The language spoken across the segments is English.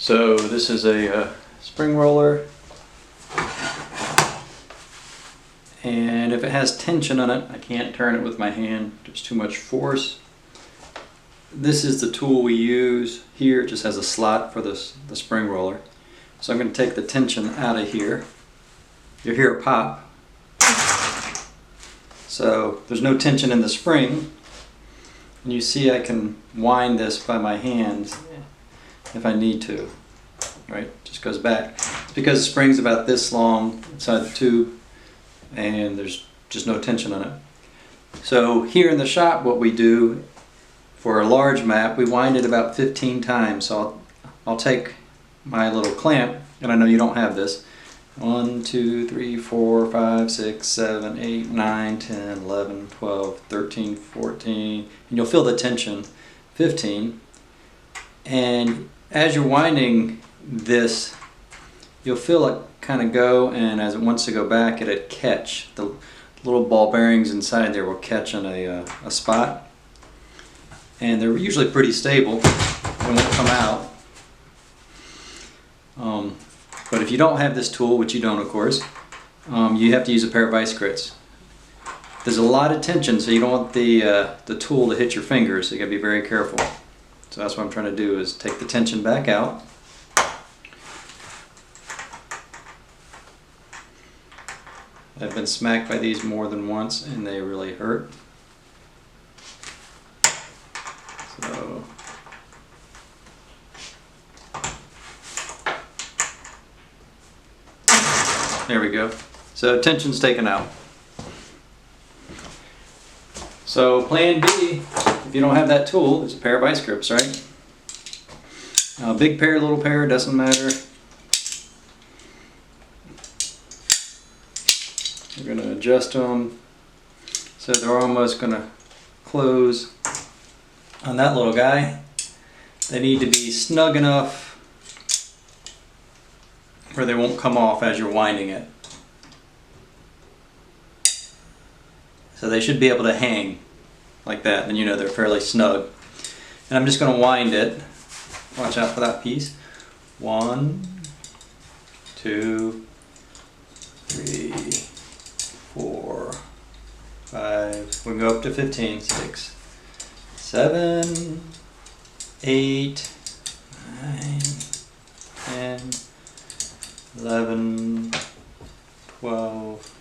So this is a spring roller, and if it has tension on it, I can't turn it with my hand. There's too much force. This is the tool we use here. It just has a slot for the spring roller. So I'm going to take the tension out of here. You'll hear it pop. So there's no tension in the spring. And you see I can wind this by my hands if I need to. Right? Just goes back. It's because the spring's about this long inside the tube and there's just no tension on it. So here in the shop what we do for a large map, we wind it about 15 times. So I'll take my little clamp, and I know you don't have this. 1, 2, 3, 4, 5, 6, 7, 8, 9, 10, 11, 12, 13, 14, and you'll feel the tension. 15. And as you're winding this, you'll feel it kind of go, and as it wants to go back, it'll catch. The little ball bearings inside there will catch on a spot. And they're usually pretty stable. They won't come out. But if you don't have this tool, which you don't of course, you have to use a pair of vice grips. There's a lot of tension, so you don't want the tool to hit your fingers, so you gotta be very careful. So that's what I'm trying to do, is take the tension back out. I've been smacked by these more than once and they really hurt. So there we go. So tension's taken out. So plan B, if you don't have that tool, there's a pair of vice grips, right? Big pair, little pair, doesn't matter. We're going to adjust them so they're almost going to close on that little guy. They need to be snug enough where they won't come off as you're winding it. So they should be able to hang like that, and you know they're fairly snug. And I'm just going to wind it. Watch out for that piece. 1, 2, 3, 4, 5. We can go up to 15. 6, 7, 8, 9, 10, 11, 12,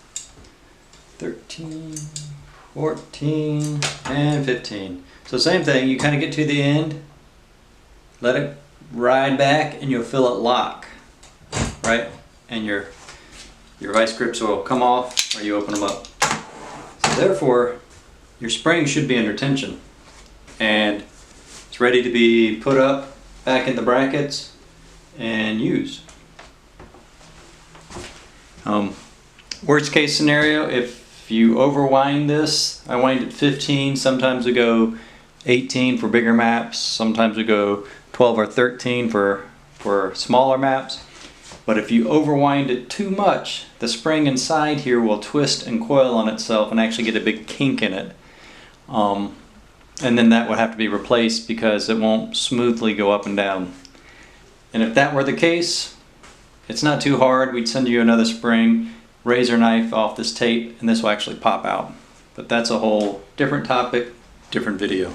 13, 14, and 15. So same thing, you kind of get to the end, let it ride back, and you'll feel it lock, right? And your vice grips will come off or you open them up. So therefore, your spring should be under tension. And it's ready to be put up back in the brackets and used. Worst case scenario, if you overwind this, I wind it 15, sometimes we go 18 for bigger maps, sometimes we go 12 or 13 for smaller maps. But if you overwind it too much, the spring inside here will twist and coil on itself and actually get a big kink in it. And then that would have to be replaced because it won't smoothly go up and down. And if that were the case, it's not too hard. We'd send you another spring, razor knife off this tape, and this will actually pop out. But that's a whole different topic, different video.